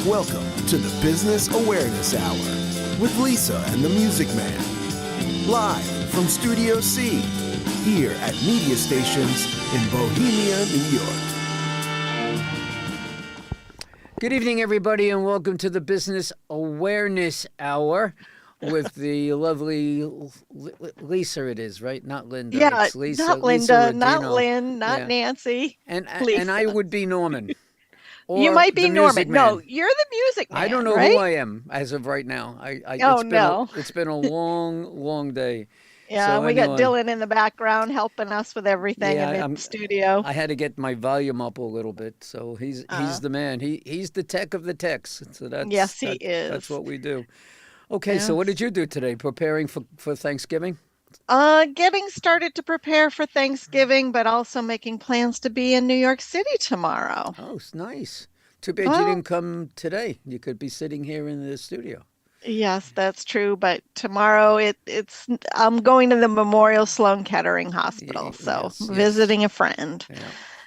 Welcome to the Business Awareness Hour with Lisa and the Music Man. Live from Studio C, here at Media Stations in Bohemia, New York. Good evening, everybody, and welcome to the Business Awareness Hour with the lovely Lisa. It is, right? Not Linda. Yeah, It's Lisa. not Lisa Linda, not Rodino. Lynn, not Yeah. Nancy. And Lisa. I would be Norman. You Or might the be Music Norman. No, Man. you're the music man. I don't know right? who I am as of right now. Oh, no. It's been a long day. Yeah, So we got anyway, Dylan in the background helping us with everything Yeah, in the studio. I had to get my volume up a little bit. So he's the man. He's the tech of the techs. So Yes, he that's is. what we do. Okay, so what Yes. did you do today? Preparing for Thanksgiving? Getting started to prepare for Thanksgiving, but also making plans to be in New York City tomorrow. Oh, it's nice. Too bad you Well, didn't come today. You could be sitting here in the studio. yes, that's true, but tomorrow it's I'm going to the Memorial Sloan Kettering Hospital, so Yes. visiting a friend. Yeah.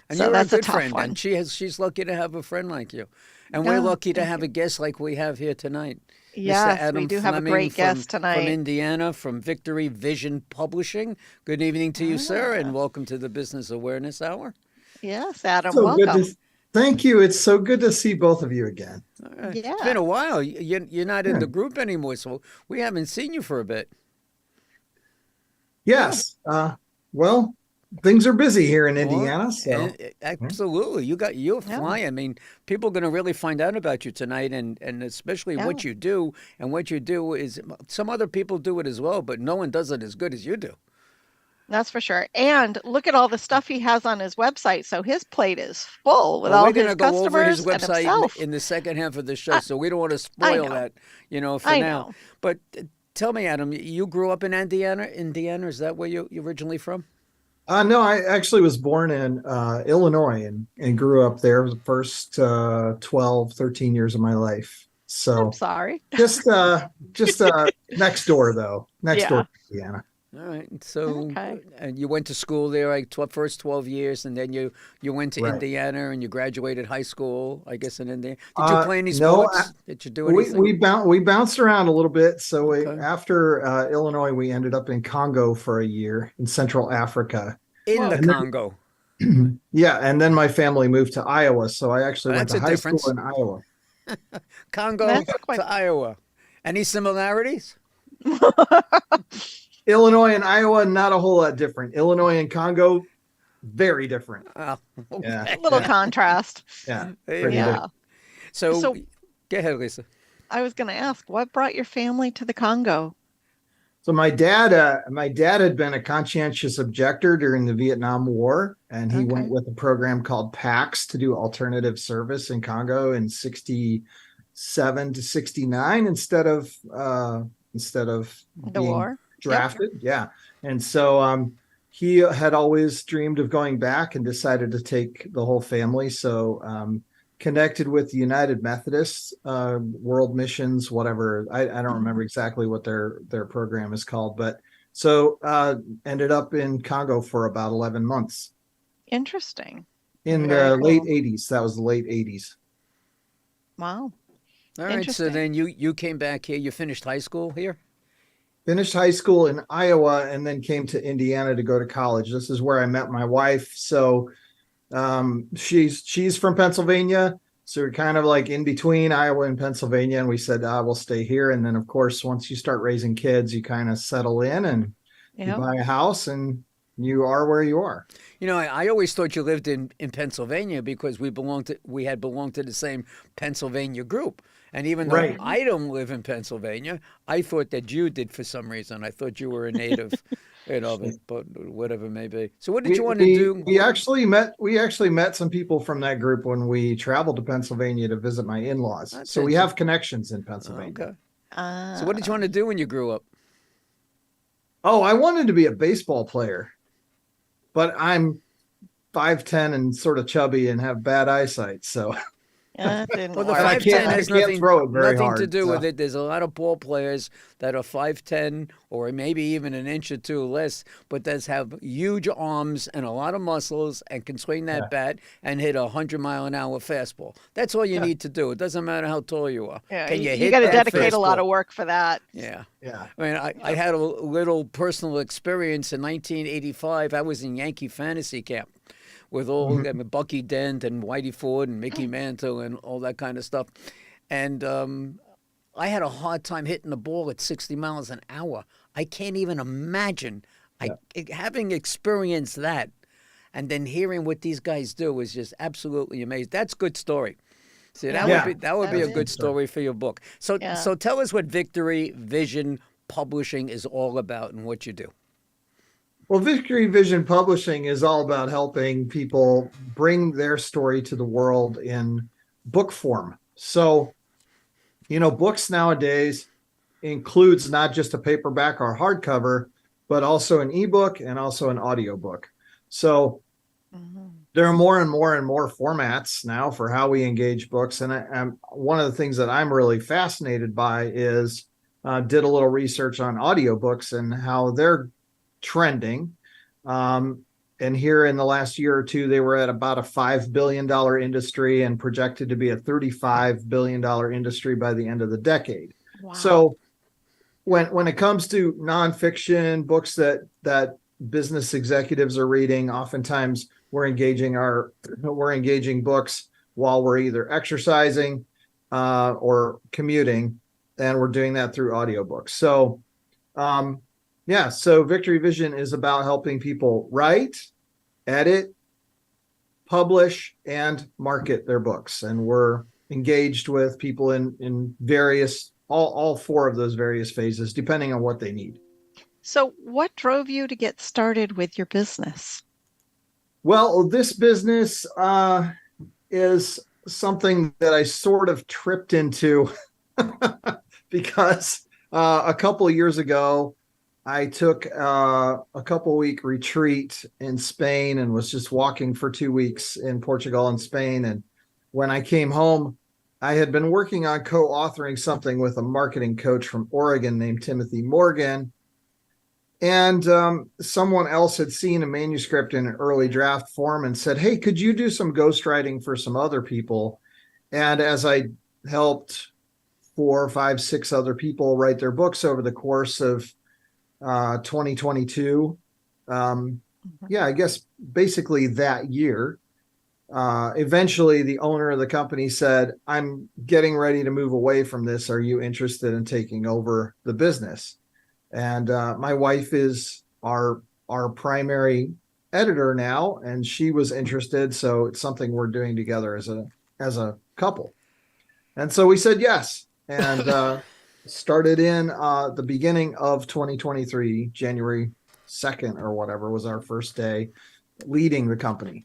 And So you're a that's a good tough friend, one. and she's lucky to have a friend like you. And we're Oh, lucky to thank have you. a guest like we have here tonight. Mr. Yes, we Adam do have a Fleming great guest from tonight. Indiana, from Victory Vision Publishing. Good evening to you, sir, and Ah, welcome to the Business Awareness Hour. yes, Adam, So good welcome. to, thank you. It's so good to see both of you again. All right. It's been Yeah. a while. You're not in Yeah. the group anymore, so we haven't seen you for a bit. Yes. Well, things are busy here in Well, Indiana, so absolutely. You're Yeah. flying. I mean, people are going to really find out about you tonight, and especially Yeah. what you do. And what you do is some other people do it as well, but no one does it as good as you do. That's for sure. And look at all the stuff he has on his website. So his plate is full with Well, all we're going to his go over his customers and website himself. in the second half of the show, I, so we don't want to I spoil know. that, for I now. know. But tell me, Adam, you grew up in Indiana? Indiana, is that where you're originally from? no, I actually was born in Illinois and grew up there the first 12, 13 years of my life. I'm So sorry. just next door though, next door Yeah. to Indiana. All right. So, Okay. and you went to school there like first 12 years, and then you went to Right. Indiana and you graduated high school, I guess, in Indiana. Did you play any No, sports? Did you do we anything? we bounced around a little bit. So Okay. after Illinois, we ended up in Congo for a year in Central Africa. In Whoa. the And then Congo. yeah, and then my family moved to Iowa, so I actually Well, went that's to a high school difference. in Iowa. Congo That's quite. to Iowa. Any similarities? Illinois and Iowa, not a whole lot different. Illinois and Congo, very different. Oh, Yeah, okay. Little yeah, contrast. yeah, There you pretty go. different. Yeah. So, So go ahead, Lisa. I was going to ask, what brought your family to the Congo? So my dad had been a conscientious objector during the Vietnam War, and he went Okay. with a program called PAX to do alternative service in Congo in '67 to '69 instead of The being war? Yep. drafted. Yeah. And so he had always dreamed of going back and decided to take the whole family. So connected with the United Methodists, World Missions, whatever. I don't remember exactly what their program is called, but so ended up in Congo for about 11 months Interesting. in Very the late cool. 80s. That was the late 80s. Wow. All right. So Interesting. then you came back here. You finished high school here? Finished high school in Iowa and then came to Indiana to go to college. This is where I met my wife. So she's from Pennsylvania, so we're kind of like in between Iowa and Pennsylvania, and we said we'll stay here. And then of course once you start raising kids, you kind of settle in and you Yep. buy a house and you are where you are. I always thought you lived in Pennsylvania because we had belonged to the same Pennsylvania group. And even though Right. I don't live in Pennsylvania, I thought that you did for some reason. I thought you were a native, but whatever it may be. So what did you want to do? We actually met some people from that group when we traveled to Pennsylvania to visit my in-laws. That's So we interesting. have connections in Pennsylvania. Okay. So what did you Uh, want to do when you grew up? Oh, I wanted to be a baseball player, but I'm 5'10" and sort of chubby and have bad eyesight. So It didn't Well, the work. I 5'10" can't has throw it very nothing to hard, do with so. it. There's a lot of ball players that are 5'10" or maybe even an inch or two less, but that have huge arms and a lot of muscles and can swing that Yeah. bat and hit a 100-mile-an-hour fastball. That's all you Yeah. need to do. It doesn't matter how tall you are. Yeah, Can you you hit got to that dedicate a lot fastball? of work for that. Yeah. Yeah. I mean, I had a little personal experience in 1985. I was in Yankee fantasy camp with all I mean, Bucky Dent and Whitey Ford and Mickey Mantle and all that kind of stuff. And I had a hard time hitting the ball at 60 miles an hour. I can't even imagine having experienced that and then hearing what these guys do is just absolutely amazing. That's a good story. See, that Yeah. would be a That good is. story for your book. So Yeah. so tell us what Victory Vision Publishing is all about and what you do. Well, Victory Vision Publishing is all about helping people bring their story to the world in book form. So, books nowadays includes not just a paperback or hardcover, but also an ebook and also an audiobook. So there are more and more and more formats now for how we engage books. And one of the things that I'm really fascinated by is did a little research on audiobooks and how they're trending. And here in the last year or two, they were at about a $5 billion industry and projected to be a $35 billion industry by the end of the decade. Wow. So when it comes to nonfiction books that business executives are reading, oftentimes we're engaging books while we're either exercising or commuting, and we're doing that through audiobooks. So so Victory Vision is about helping people write, edit, publish, and market their books. And we're engaged with people in various, all four of those various phases, depending on what they need. So, what drove you to get started with your business? Well, this business is something that I sort of tripped into because a couple of years ago, I took a couple-week retreat in Spain and was just walking for 2 weeks in Portugal and Spain. And when I came home, I had been working on co-authoring something with a marketing coach from Oregon named Timothy Morgan. And someone else had seen a manuscript in an early draft form and said, hey, could you do some ghostwriting for some other people? And as I helped 4, 5, 6 other people write their books over the course of 2022, I guess basically that year, eventually the owner of the company said, I'm getting ready to move away from this. Are you interested in taking over the business? And my wife is our primary editor now, and she was interested. So it's something we're doing together as a couple. And so we said yes, and started in the beginning of 2023, January 2nd or whatever was our first day leading the company.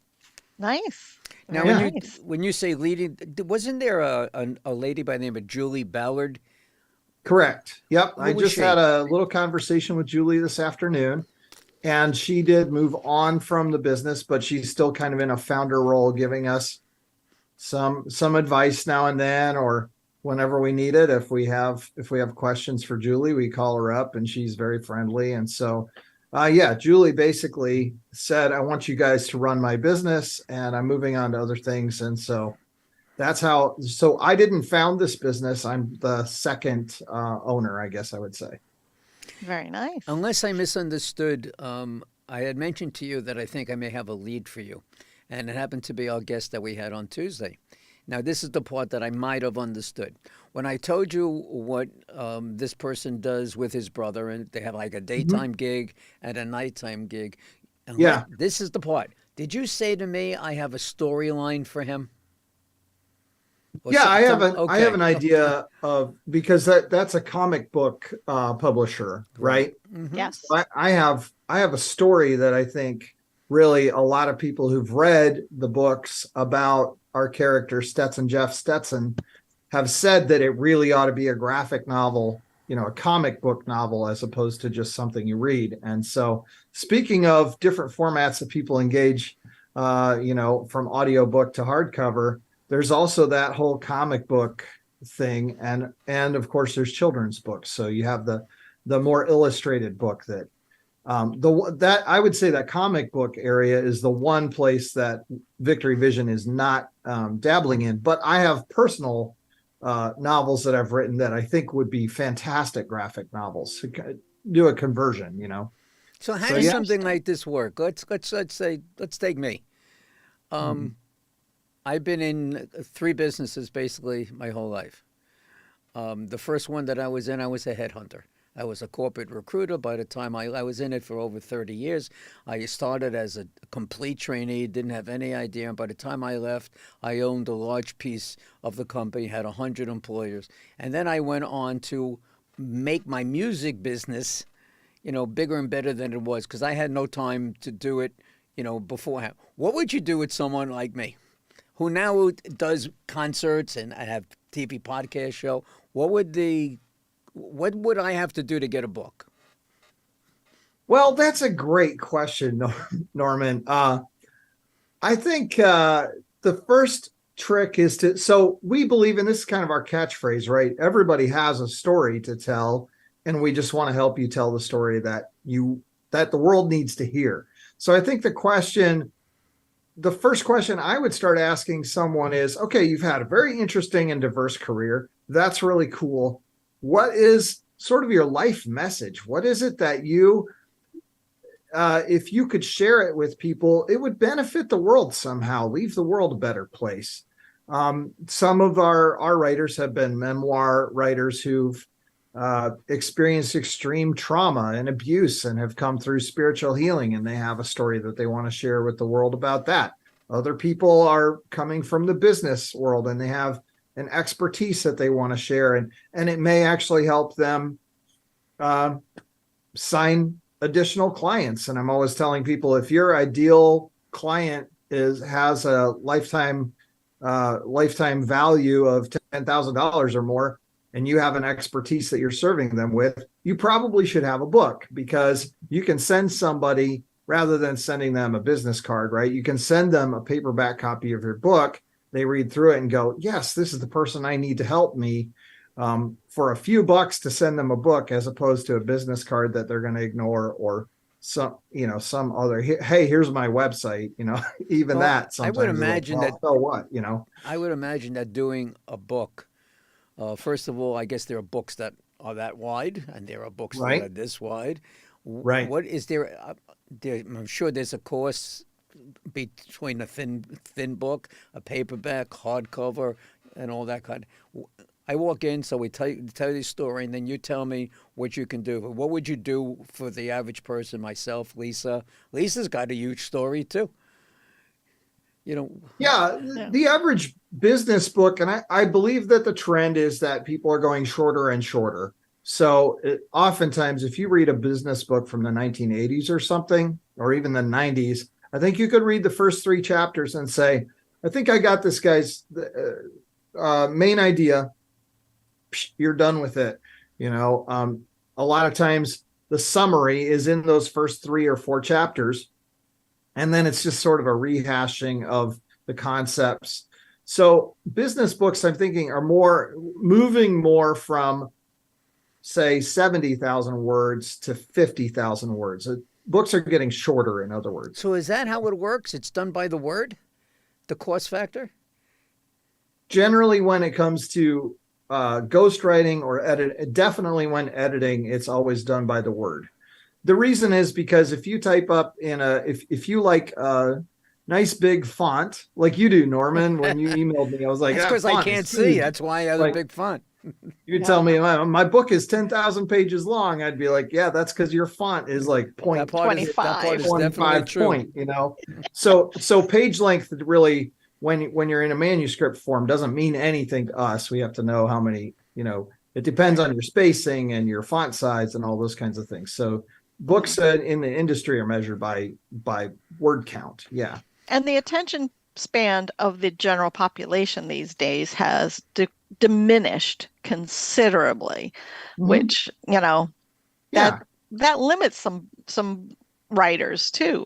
Nice. Now, Very when you say leading, wasn't there a lady by the name of Julie Ballard? Correct. Yep. Who I was just she? had a little conversation with Julie this afternoon, and she did move on from the business, but she's still kind of in a founder role, giving us some advice now and then, or whenever we need it. If we have questions for Julie, we call her up, and she's very friendly. And so, Julie basically said, I want you guys to run my business, and I'm moving on to other things. And so that's how. So I didn't found this business. I'm the second owner, I guess I would say. Very nice. Unless I misunderstood, I had mentioned to you that I think I may have a lead for you. And it happened to be our guest that we had on Tuesday. Now, this is the part that I might have understood. When I told you what this person does with his brother, and they have like a daytime gig and a nighttime gig. And Yeah. This is the part. Did you say to me, I have a storyline for him? Or Yeah, I have okay. I have an idea of, because that's a comic book publisher, right? Mhm. Yes. I have a story that I think really a lot of people who've read the books about our character Jeff Stetson have said that it really ought to be a graphic novel, a comic book novel, as opposed to just something you read. And so, speaking of different formats that people engage, from audiobook to hardcover, there's also that whole comic book thing, and of course there's children's books. So you have the more illustrated book that that I would say that comic book area is the one place that Victory Vision is not dabbling in. But I have personal novels that I've written that I think would be fantastic graphic novels. Do a conversion, you know. So how So, does yeah. something like this work? Let's take me. I've been in 3 businesses basically my whole life. The first one that I was in, I was a headhunter. I was a corporate recruiter. By the time I was in it for over 30 years, I started as a complete trainee, didn't have any idea. And by the time I left, I owned a large piece of the company, had 100 employers. And then I went on to make my music business, bigger and better than it was because I had no time to do it, beforehand. What would you do with someone like me who now does concerts and I have TV podcast show? What would I have to do to get a book? Well, that's a great question, Norman. I think the first trick is so we believe in this is kind of our catchphrase, right? Everybody has a story to tell, and we just want to help you tell the story that the world needs to hear. So I think the first question I would start asking someone is, okay, you've had a very interesting and diverse career. That's really cool. What is sort of your life message? What is it that if you could share it with people, it would benefit the world somehow, leave the world a better place? Some of our writers have been memoir writers who've experienced extreme trauma and abuse and have come through spiritual healing, and they have a story that they want to share with the world about that. Other people are coming from the business world and they have an expertise that they want to share, and it may actually help them sign additional clients. And I'm always telling people, if your ideal client has a lifetime value of $10,000 or more, and you have an expertise that you're serving them with, you probably should have a book, because you can send somebody, rather than sending them a business card, right? You can send them a paperback copy of your book. They read through it and go, yes, this is the person I need to help me, for a few bucks to send them a book, as opposed to a business card that they're going to ignore, or some other, hey, here's my website, even that sometimes. I would imagine so what, I would imagine that doing a book, first of all, I guess there are books that are that wide and there are books Right. that are this wide. Right. What is there? I'm sure there's a course between a thin book, a paperback, hardcover, and all that kind. I walk in, so we tell you the story, and then you tell me what you can do. What would you do for the average person? Myself, Lisa. Lisa's got a huge story too. Yeah, the average business book, and I believe that the trend is that people are going shorter and shorter. So oftentimes, if you read a business book from the 1980s or something, or even the 90s, I think you could read the first 3 chapters and say, I think I got this guy's main idea. You're done with it. A lot of times the summary is in those first 3 or 4 chapters. And then it's just sort of a rehashing of the concepts. So business books, I'm thinking, are moving more from, say, 70,000 words to 50,000 words. Books are getting shorter, in other words. So is that how it works? It's done by the word, the cost factor? Generally, when it comes to ghostwriting or definitely when editing, it's always done by the word. The reason is because if you type up if you like a nice big font, like you do, Norman, when you emailed me, I was like, that's because I can't see. That's why I have a big font. You tell me my book is 10,000 pages long. I'd be like, yeah, that's because your font is like That part is definitely 25 true. point, So page length really, when you're in a manuscript form, doesn't mean anything to us. We have to know how many, it depends on your spacing and your font size and all those kinds of things. So books in the industry are measured by word count. Yeah. And the attention span of the general population these days has diminished considerably, which, that limits some writers too,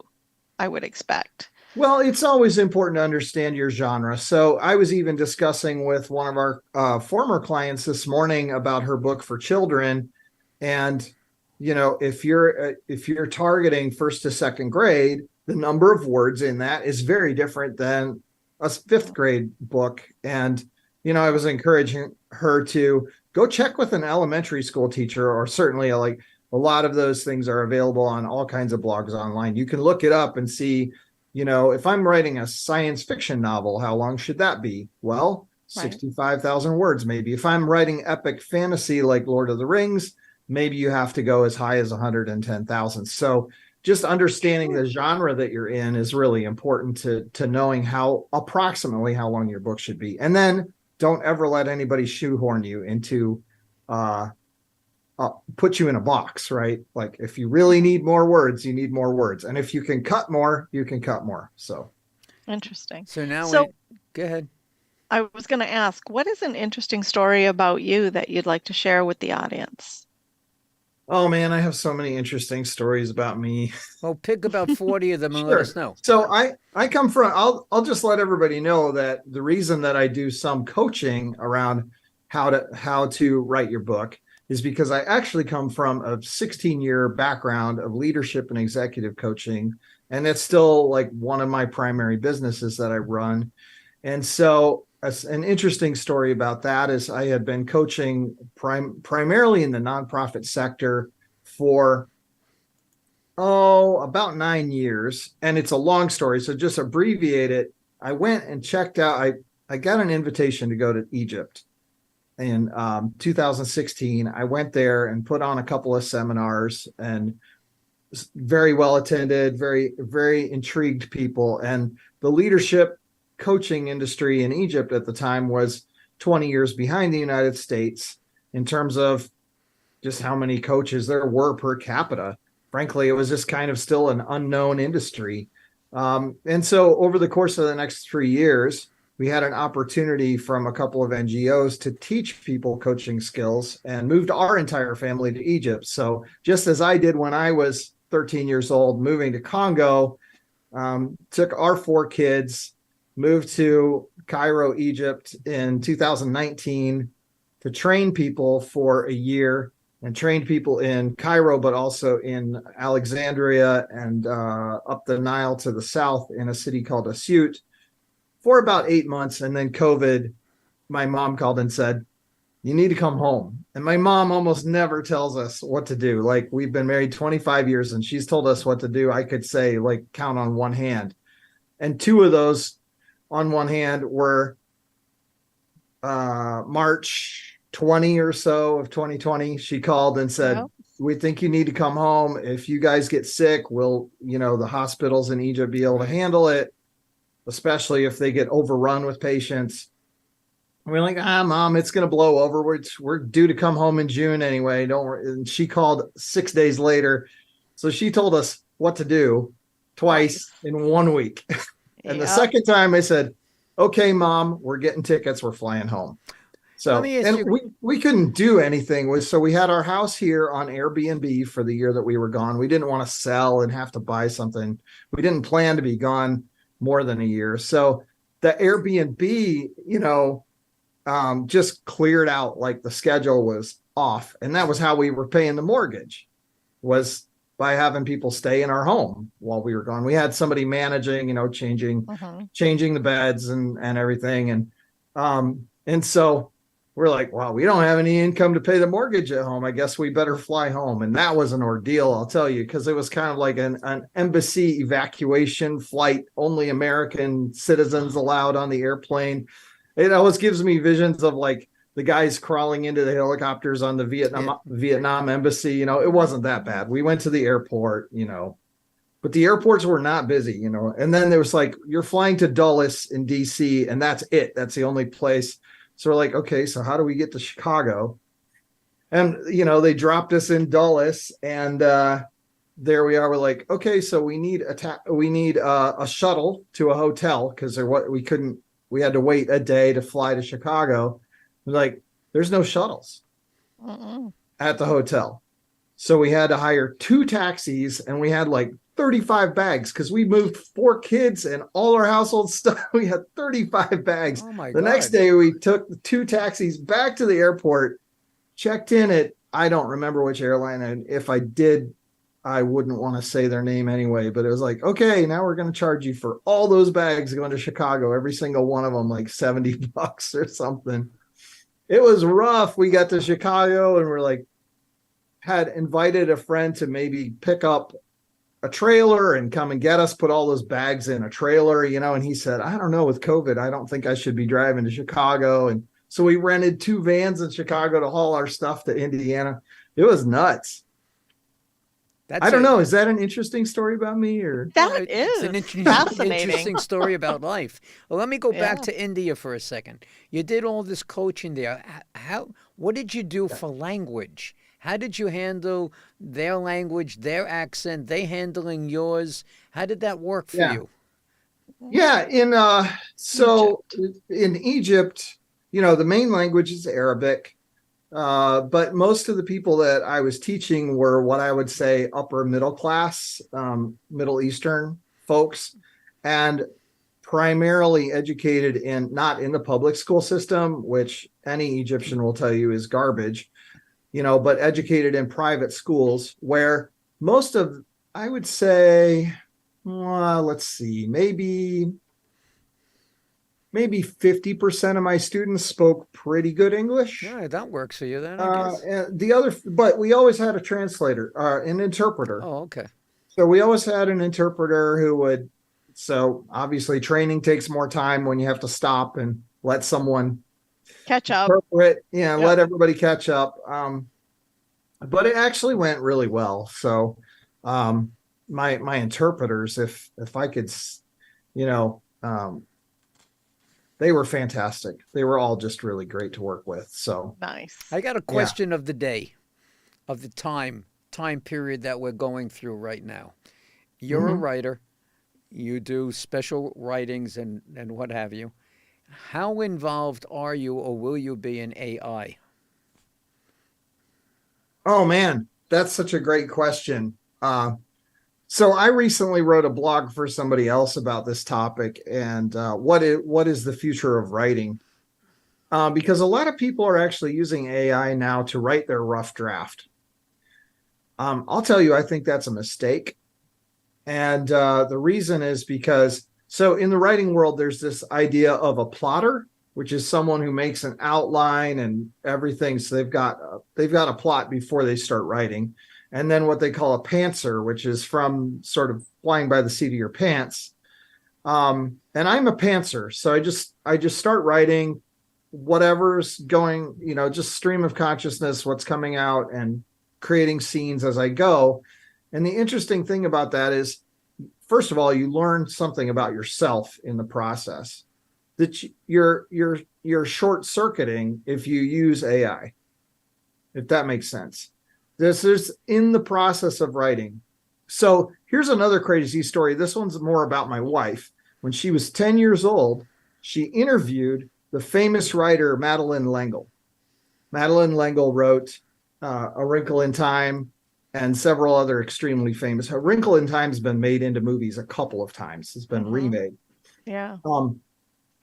I would expect. Well, it's always important to understand your genre. So I was even discussing with one of our former clients this morning about her book for children, and if you're targeting first to second grade, the number of words in that is very different than a fifth grade book. And I was encouraging her to go check with an elementary school teacher, or certainly like a lot of those things are available on all kinds of blogs online. You can look it up and see, if I'm writing a science fiction novel, how long should that be? Well, Right. 65,000 words, maybe. If I'm writing epic fantasy like Lord of the Rings, maybe you have to go as high as 110,000. So just understanding the genre that you're in is really important to knowing approximately how long your book should be. And then don't ever let anybody shoehorn you into put you in a box, right? Like if you really need more words, you need more words. And if you can cut more, you can cut more. So Interesting. So now, So go ahead. I was going to ask, what is an interesting story about you that you'd like to share with the audience? oh man, I have so many interesting stories about me. Well, pick about 40 of them and let Sure. us know. So I come from, I'll just let everybody know that the reason that I do some coaching around how to write your book is because I actually come from a 16-year background of leadership and executive coaching, and it's still like one of my primary businesses that I run. And so an interesting story about that is I had been coaching primarily in the nonprofit sector for about 9 years. And it's a long story, so just abbreviate it. I went and checked out, I got an invitation to go to Egypt in 2016. I went there and put on a couple of seminars, and very well attended, very, very intrigued people. And the leadership coaching industry in Egypt at the time was 20 years behind the United States in terms of just how many coaches there were per capita. Frankly, it was just kind of still an unknown industry. And so over the course of the next 3 years, we had an opportunity from a couple of NGOs to teach people coaching skills and moved our entire family to Egypt. So just as I did when I was 13 years old, moving to Congo, took our 4 kids, moved to Cairo, Egypt in 2019 to train people for a year, and trained people in Cairo, but also in Alexandria and up the Nile to the south in a city called Asyut for about 8 months. And then COVID, my mom called and said, you need to come home. And my mom almost never tells us what to do. Like, we've been married 25 years and she's told us what to do. I could say, like, count on one hand. And 2 of those on one hand were March 20 or so of 2020. She called and said, Yep. we think you need to come home. If you guys get sick, will, the hospitals in Egypt be able to handle it, especially if they get overrun with patients? And we're like, Mom, it's going to blow over. We're due to come home in June anyway. Don't worry. And she called 6 days later. So she told us what to do twice in 1 week. And the Yep. second time I said, okay, Mom, we're getting tickets. We're flying home. So, Let me ask and you- we couldn't do anything. So we had our house here on Airbnb for the year that we were gone. We didn't want to sell and have to buy something. We didn't plan to be gone more than a year. So the Airbnb, just cleared out, like the schedule was off. And that was how we were paying the mortgage, was by having people stay in our home while we were gone. We had somebody managing, Mhm. changing the beds and everything. And so we're like, wow, we don't have any income to pay the mortgage at home. I guess we better fly home. And that was an ordeal, I'll tell you, because it was kind of like an embassy evacuation flight, only American citizens allowed on the airplane. It always gives me visions of like the guys crawling into the helicopters on the Vietnam embassy. It wasn't that bad. We went to the airport, but the airports were not busy, and then there was like, you're flying to Dulles in DC, and that's it. That's the only place. So we're like, okay, so how do we get to Chicago? And, they dropped us in Dulles, and there we are. We're like, okay, so we need a shuttle to a hotel, because we had to wait a day to fly to Chicago. We're like, there's no shuttles Mm-mm. at the hotel. So we had to hire 2 taxis, and we had like 35 bags because we moved 4 kids and all our household stuff. We had 35 bags. Oh my The God. next day, we took the 2 taxis back to the airport, checked in at, I don't remember which airline. And if I did, I wouldn't want to say their name anyway, but it was like, okay, now we're going to charge you for all those bags going to Chicago, every single one of them, like $70 or something. It was rough. We got to Chicago and we're like, had invited a friend to maybe pick up a trailer and come and get us, put all those bags in a trailer, and he said, I don't know, with COVID, I don't think I should be driving to Chicago. And so we rented 2 vans in Chicago to haul our stuff to Indiana. It was nuts. I don't know. Is that an interesting story about me, or? That It's an is fascinating. interesting story about life. Well, let me go back Yeah. to India for a second. You did all this coaching there. What did you do for language? How did you handle their language, their accent, they handling yours? How did that work for you? Yeah, in Egypt, the main language is Arabic. But most of the people that I was teaching were what I would say upper middle class, Middle Eastern folks, and primarily educated not in the public school system, which any Egyptian will tell you is garbage, but educated in private schools where most of, I would say, let's see, maybe 50% of my students spoke pretty good English. Yeah, that works for you then, I guess. And but we always had a translator, an interpreter. Oh, okay. So we always had an interpreter who would, so obviously training takes more time when you have to stop and let someone Catch up. interpret, let everybody catch up. But it actually went really well. So my interpreters, if I could, they were fantastic. They were all just really great to work with. So Nice. I got a question of the day, of the time period that we're going through right now. You're a writer. You do special writings and what have you. How involved are you or will you be in AI? Oh man, that's such a great question. So I recently wrote a blog for somebody else about this topic and what is the future of writing? Because a lot of people are actually using AI now to write their rough draft. I'll tell you, I think that's a mistake. And the reason is because, so in the writing world, there's this idea of a plotter, which is someone who makes an outline and everything. So they've got a plot before they start writing. And then what they call a pantser, which is from sort of flying by the seat of your pants. And I'm a pantser. So I just start writing whatever's going, just stream of consciousness, what's coming out, and creating scenes as I go. And the interesting thing about that is, first of all, you learn something about yourself in the process that you're short circuiting if you use AI, if that makes sense. This is in the process of writing. So here's another crazy story. This one's more about my wife. When she was 10 years old, she interviewed the famous writer Madeleine L'Engle. Madeleine L'Engle wrote A Wrinkle in Time and several other extremely famous. A Wrinkle in Time has been made into movies a couple of times. It's been remade. Yeah.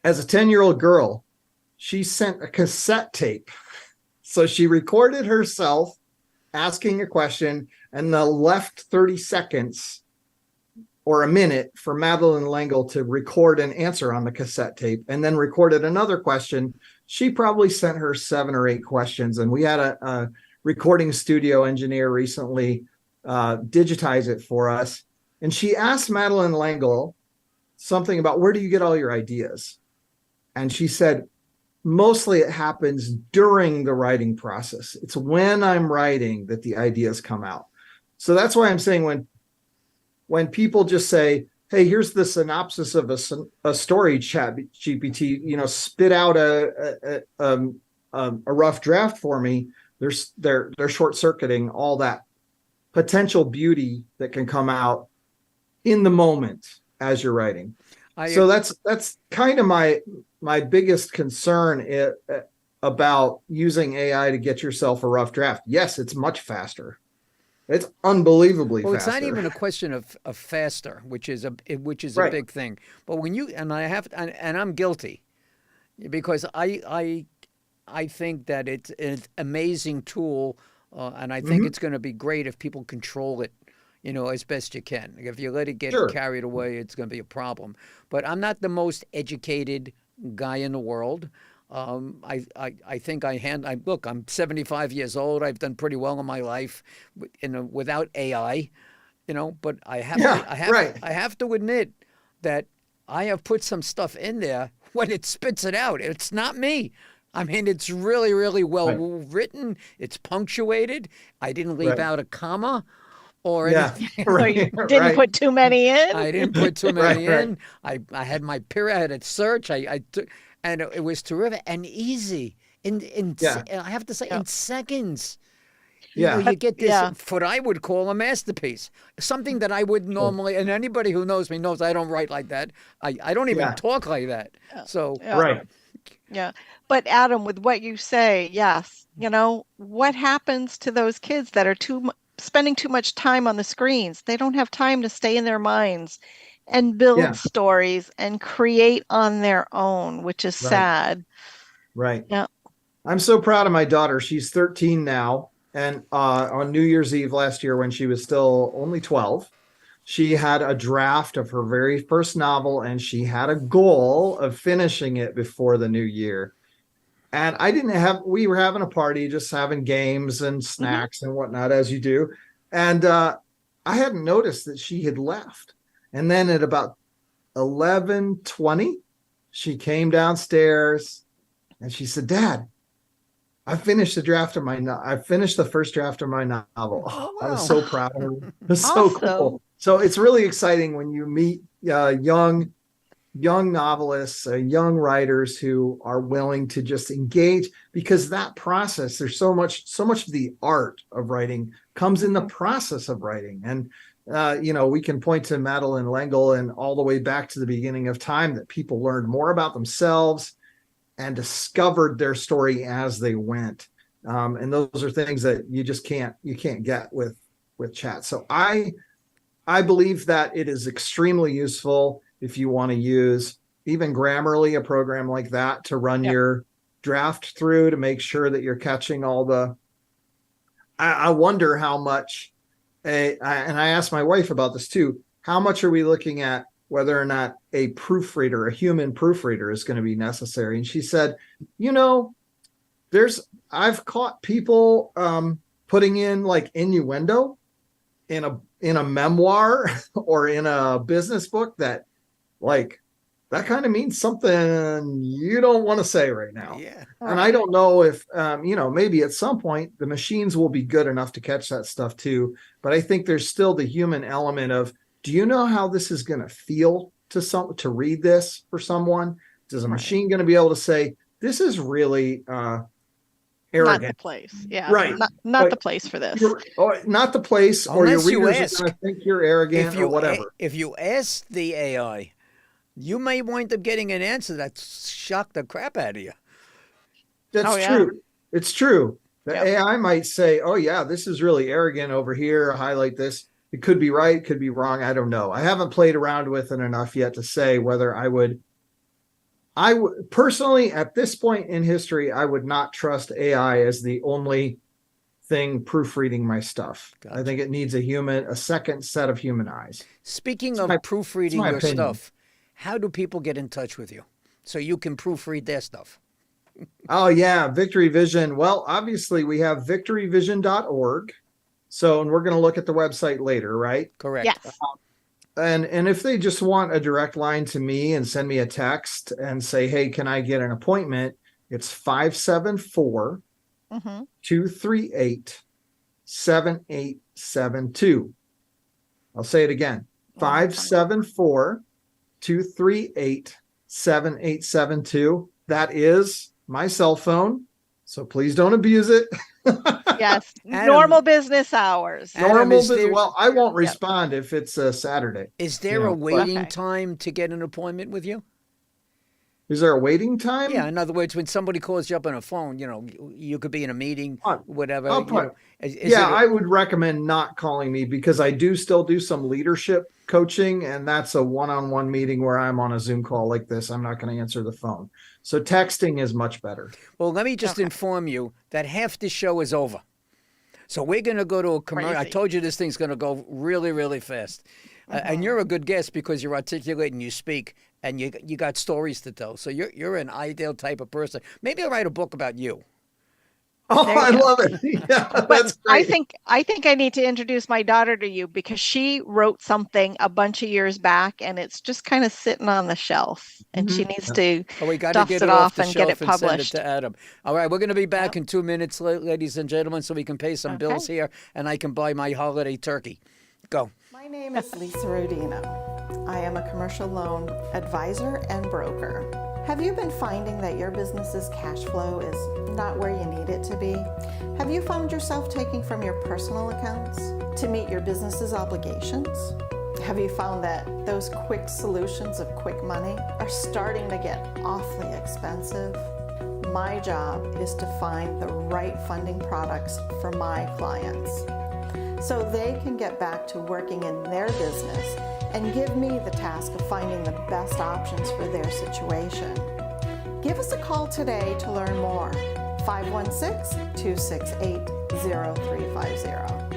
As a 10-year-old girl, she sent a cassette tape. So she recorded herself asking a question and then left 30 seconds or a minute for Madeleine L'Engle to record an answer on the cassette tape, and then recorded another question. She probably sent her 7 or 8 questions. And we had a recording studio engineer recently digitize it for us. And she asked Madeleine L'Engle something about, where do you get all your ideas? And she said, mostly it happens during the writing process. It's when I'm writing that the ideas come out. So that's why I'm saying when people just say, hey, here's the synopsis of a story, chat GPT, spit out a rough draft for me, they're short circuiting all that potential beauty that can come out in the moment as you're writing. So that's kind of my biggest concern about using AI to get yourself a rough draft. Yes, it's much faster. It's unbelievably Well, faster. it's not even a question of faster, which is a Right. big thing. But when you and I have and I'm guilty because I think that it's an amazing tool, and I think it's going to be great if people control it, as best you can. If you let it get Sure. carried away, it's going to be a problem. But I'm not the most educated guy in the world. I think look, I'm 75 years old. I've done pretty well in my life, without AI, But Right. I have to admit that I have put some stuff in there when it spits it out. It's not me. I mean, it's really, really well written. It's punctuated. I didn't leave Right. out a comma or Yeah. anything. Or you Right. didn't right. put too many in. I didn't put too many Right. in. I had my period. I had a search. I took, and it was terrific and easy. Yeah. I have to say, in seconds. Yeah. You get this, Yeah. what I would call a masterpiece, something that I would normally, and anybody who knows me knows I don't write like that. I don't even Yeah. talk like that. So, Yeah. Right. Yeah. But Adam, with what you say, yes, what happens to those kids that are spending too much time on the screens? They don't have time to stay in their minds and build Yeah. stories and create on their own, which is Right. sad. Right. Yeah. I'm so proud of my daughter. She's 13 now. And on New Year's Eve last year, when she was still only 12, she had a draft of her very first novel, and she had a goal of finishing it before the new year. And we were having a party, just having games and snacks and whatnot, as you do. And I hadn't noticed that she had left. And then at about 11:20, she came downstairs and she said, "Dad, I finished I finished the first draft of my novel." Oh, I was wow. so proud of her. It was so Awesome. cool. So it's really exciting when you meet young novelists, young writers who are willing to just engage, because that process, there's so much of the art of writing comes in the process of writing. And we can point to Madeleine L'Engle and all the way back to the beginning of time, that people learned more about themselves and discovered their story as they went. And those are things that you can't get with chat. So I believe that it is extremely useful if you want to use even Grammarly, a program like that, to run your draft through, to make sure that you're catching all the. I wonder how much, and I asked my wife about this too, how much are we looking at whether or not a proofreader, a human proofreader, is going to be necessary? And she said, I've caught people putting in like innuendo in a memoir or in a business book that that kind of means something you don't want to say right now. Yeah. And I don't know if, maybe at some point the machines will be good enough to catch that stuff too. But I think there's still the human element of, do you know how this is going to feel to read this for someone? Is a machine going to be able to say, this is really arrogant? Not the place. Yeah. Right. Not the place for this. Not the place, or your Unless you readers ask. are going to think you're arrogant or whatever. If you ask the AI, you may wind up getting an answer that shocked the crap out of you. That's true. It's true. The AI might say, "Oh yeah, this is really arrogant over here. Highlight this." It could be right, could be wrong. I don't know. I haven't played around with it enough yet to say whether I would personally, at this point in history, I would not trust AI as the only thing proofreading my stuff. Gotcha. I think it needs a second set of human eyes. Speaking of proofreading your stuff, how do people get in touch with you so you can proofread their stuff? Oh yeah, Victory Vision. Well, obviously we have victoryvision.org. So, and we're going to look at the website later, right? Correct. Yes. And if they just want a direct line to me and send me a text and say, "Hey, can I get an appointment?" It's 574 238 7872. I'll say it again. 574 238 7872. That is my cell phone. So please don't abuse it. Yes. Adam, Normal business hours. Adam, Well, I won't respond if it's a Saturday. Is there a waiting time to get an appointment with you? Is there a waiting time? Yeah, in other words, when somebody calls you up on a phone, you could be in a meeting, whatever. I'll put, I would recommend not calling me, because I do still do some leadership coaching, and that's a one-on-one meeting where I'm on a Zoom call like this. I'm not going to answer the phone. So texting is much better. Well, let me just inform you that half the show is over. So we're going to go to a commercial. I told you this thing's going to go really, really fast. And you're a good guest because you're articulate and you speak and you got stories to tell. So you're an ideal type of person. Maybe I'll write a book about you. Oh, I love it. Yeah, but I think I need to introduce my daughter to you, because she wrote something a bunch of years back and it's just kind of sitting on the shelf, and she needs to dust it off and get it published. Send it to Adam. All right, we're going to be back in 2 minutes, ladies and gentlemen, so we can pay some bills here and I can buy my holiday turkey. Go. My name is Lisa Rodino. I am a commercial loan advisor and broker. Have you been finding that your business's cash flow is not where you need it to be? Have you found yourself taking from your personal accounts to meet your business's obligations? Have you found that those quick solutions of quick money are starting to get awfully expensive? My job is to find the right funding products for my clients, so they can get back to working in their business and give me the task of finding the best options for their situation. Give us a call today to learn more. 516-268-0350.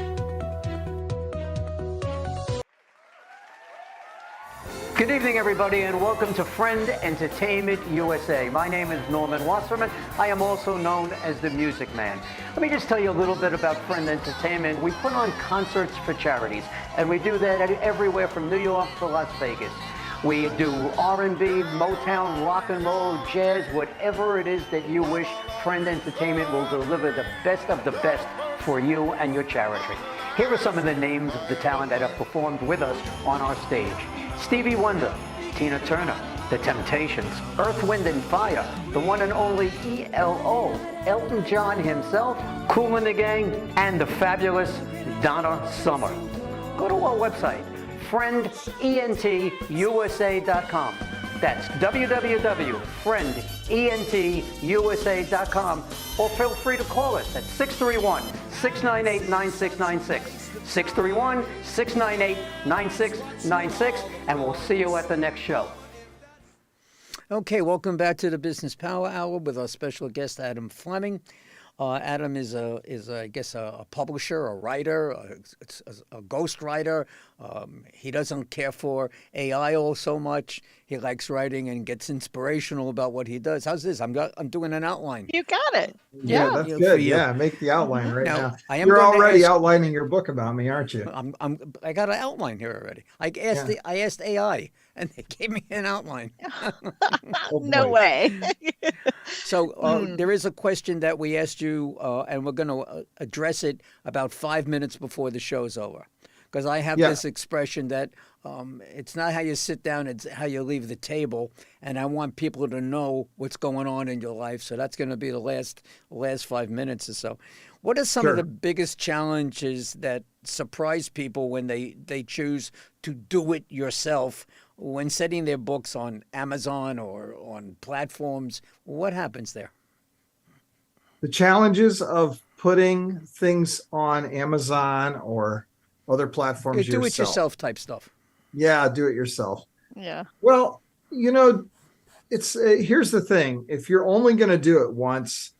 Good evening, everybody, and welcome to Friend Entertainment USA. My name is Norman Wasserman. I am also known as the Music Man. Let me just tell you a little bit about Friend Entertainment. We put on concerts for charities, and we do that everywhere from New York to Las Vegas. We do R&B, Motown, rock and roll, jazz, whatever it is that you wish. Friend Entertainment will deliver the best of the best for you and your charity. Here are some of the names of the talent that have performed with us on our stage. Stevie Wonder, Tina Turner, The Temptations, Earth, Wind and Fire, the one and only ELO, Elton John himself, Kool and the Gang, and the fabulous Donna Summer. Go to our website, friendentusa.com. That's www.friendentusa.com, or feel free to call us at 631-698-9696. 631-698-9696, and we'll see you at the next show. Okay, welcome back to the Business Power Hour with our special guest, Adam Fleming. Adam is I guess a publisher, a writer, a ghostwriter. He doesn't care for AI all so much. He likes writing and gets inspirational about what he does. How's this? I'm doing an outline. You got it. Yeah, that's good. Yeah, make the outline right now. You're already outlining your book about me, aren't you? I got an outline here already. I asked AI, and they gave me an outline. No way. So there is a question that we asked you, and we're going to address it about 5 minutes before the show's over. Because I have this expression that it's not how you sit down, it's how you leave the table. And I want people to know what's going on in your life. So that's going to be the last 5 minutes or so. What are some of the biggest challenges that surprise people when they choose to do it yourself when setting their books on Amazon or on platforms? What happens there? The challenges of putting things on Amazon or other platforms do it yourself type stuff. Yeah, do it yourself. Yeah. Well, it's here's the thing. If you're only going to do it once,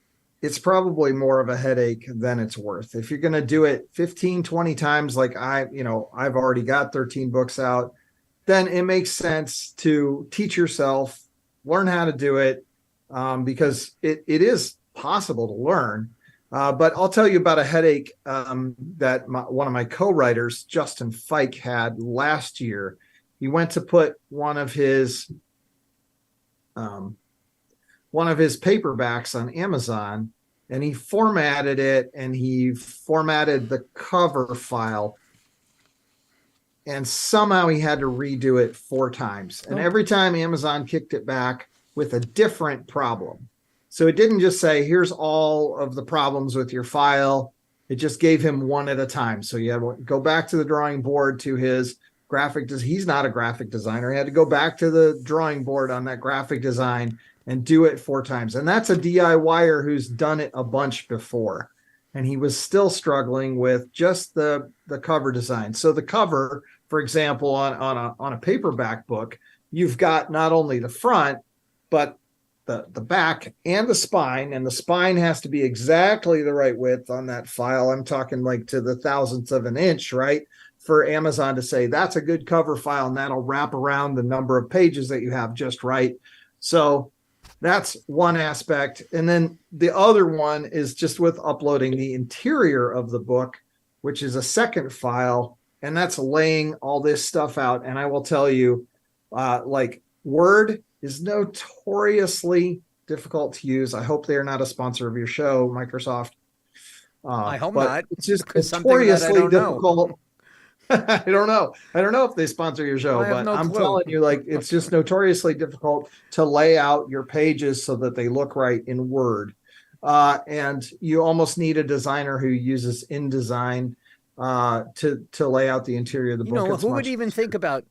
it's probably more of a headache than it's worth. If you're going to do it 15, 20 times, like I've already got 13 books out, then it makes sense to teach yourself, learn how to do it, because it is possible to learn. But I'll tell you about a headache that one of my co-writers, Justin Fike, had last year. He went to put one of his paperbacks on Amazon, and he formatted it, and he formatted the cover file, and somehow he had to redo it 4 times. And every time Amazon kicked it back with a different problem. So it didn't just say, here's all of the problems with your file. It just gave him one at a time. So you have to go back to the drawing board to his he's not a graphic designer. He had to go back to the drawing board on that graphic design and do it 4 times. And that's a DIYer who's done it a bunch before. And he was still struggling with just the cover design. So the cover, for example, on a paperback book, you've got not only the front, but the back and the spine has to be exactly the right width on that file. I'm talking like to the thousandth of an inch, right? For Amazon to say that's a good cover file, and that'll wrap around the number of pages that you have just right. So that's one aspect. And then the other one is just with uploading the interior of the book, which is a second file, and that's laying all this stuff out. And I will tell you, like Word is notoriously difficult to use. I hope they are not a sponsor of your show, Microsoft. I hope not. It's just Because something that I notoriously don't know. difficult. I don't know. I don't know if they sponsor your show, I have but no I'm clue. telling you, like, it's just notoriously difficult to lay out your pages so that they look right in Word. And you almost need a designer who uses InDesign to lay out the interior of the book. It's Who would much even think about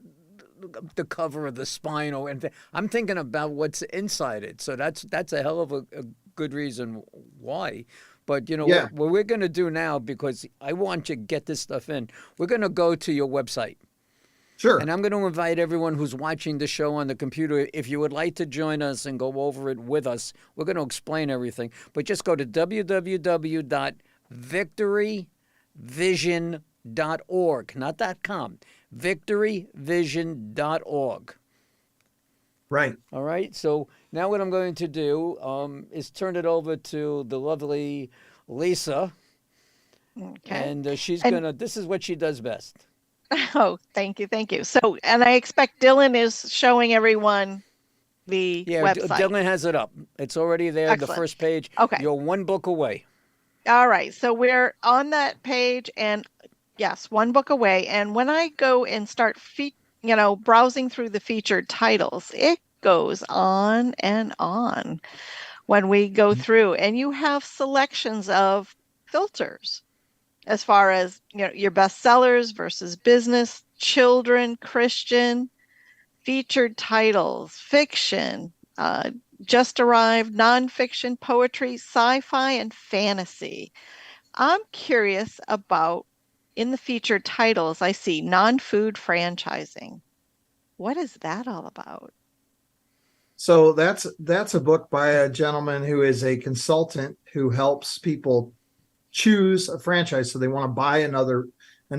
the cover of the spine? I'm thinking about what's inside it. So that's a hell of a good reason why. But Yeah. what we're going to do now, because I want you to get this stuff in, we're going to go to your website. Sure. And I'm going to invite everyone who's watching the show on the computer, if you would like to join us and go over it with us, we're going to explain everything. But just go to www.victoryvision.org, not .com, victoryvision.org. Right. All right. So now what I'm going to do is turn it over to the lovely Lisa. Okay. And she's And- going to, this is what she does best. Oh, thank you. Thank you. So, and I expect Dylan is showing everyone the Yeah, website. Dylan has it up. It's already there, Excellent. the first page. Okay. You're one book away. All right. So we're on that page, and yes, one book away. And when I go and start browsing through the featured titles, it goes on and on when we go through, and you have selections of filters as far as your bestsellers versus business, children, Christian, featured titles, fiction, just arrived, nonfiction, poetry, sci-fi, and fantasy. I'm curious about, in the featured titles, I see non-food franchising. What is that all about? So that's a book by a gentleman who is a consultant who helps people choose a franchise. So they want to buy an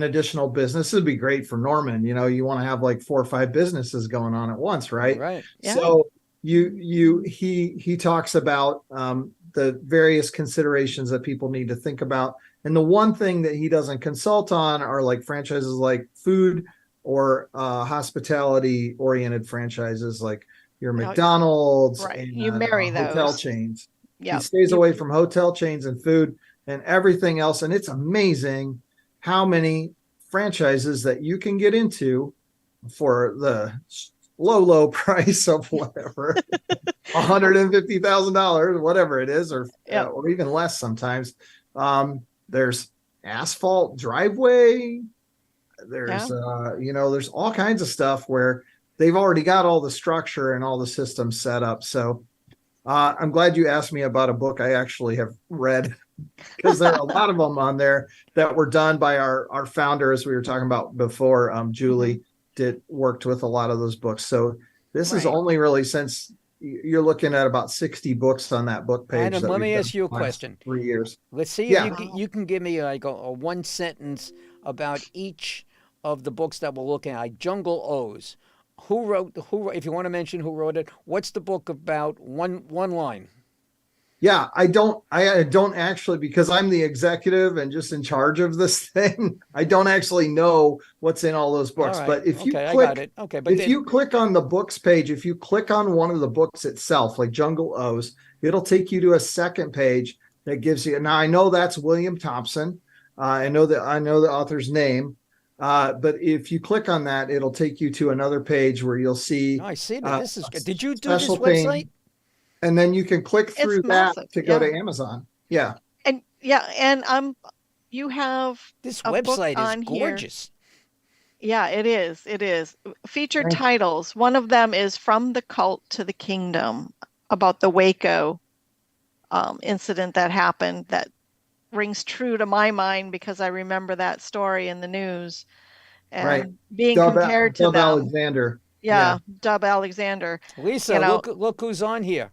additional business. It'd be great for Norman. You want to have like 4 or 5 businesses going on at once, right? Right. Yeah. So he talks about the various considerations that people need to think about. And the one thing that he doesn't consult on are like franchises like food or hospitality oriented franchises like your McDonald's Right. and You marry hotel those. chains. Yeah. He stays away from hotel chains and food and everything else. And it's amazing how many franchises that you can get into for the low price of whatever, $150,000, whatever it is, or even less sometimes. There's asphalt driveway. There's, there's all kinds of stuff where they've already got all the structure and all the systems set up. So I'm glad you asked me about a book I actually have read, because there are a lot of them on there that were done by our founder, as we were talking about before. Julie worked with a lot of those books. So this is Right. only really since you're looking at about 60 books on that book page. Adam, that let we've me done ask you a the last question. 3 years. Let's see Yeah. if you can give me like a one sentence about each of the books that we're looking at. Like Jungle O's. Who wrote? If you want to mention who wrote it, what's the book about? One line. Yeah, I don't actually, because I'm the executive and just in charge of this thing. I don't actually know what's in all those books. All right. But if you I click, got it. Okay, but if you click on the books page, if you click on one of the books itself, like Jungle O's, it'll take you to a second page that gives you. Now I know that's William Thompson. I know the author's name. But if you click on that, it'll take you to another page where you'll see. I see that. This is good. Did you do this special thing. website? And then you can click through that massive, to go yeah. to Amazon. Yeah. And you have This a book website on is here. gorgeous. Yeah, it is. It is. Featured Thank- titles. One of them is From the Cult to the Kingdom, about the Waco incident that happened, that rings true to my mind because I remember that story in the news Right. and being Dub, compared to Dub them. Alexander. Yeah, Dub Alexander. Lisa, look who's on here.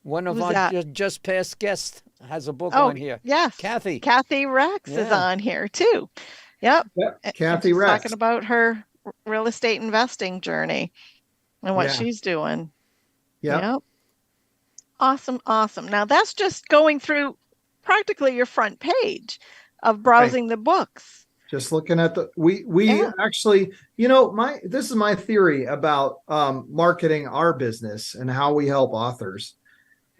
One of Who's our that? just past guests has a book Oh, on here. yes. Kathy. Kathy Rex is Yeah. on here too. Yep. Yep. And Kathy she's Rex. talking about her real estate investing journey and what Yeah. she's doing. Yep. Yep. Awesome, awesome. Now that's just going through practically your front page of browsing the books. Just looking at we Yeah. actually, this is my theory about marketing our business and how we help authors.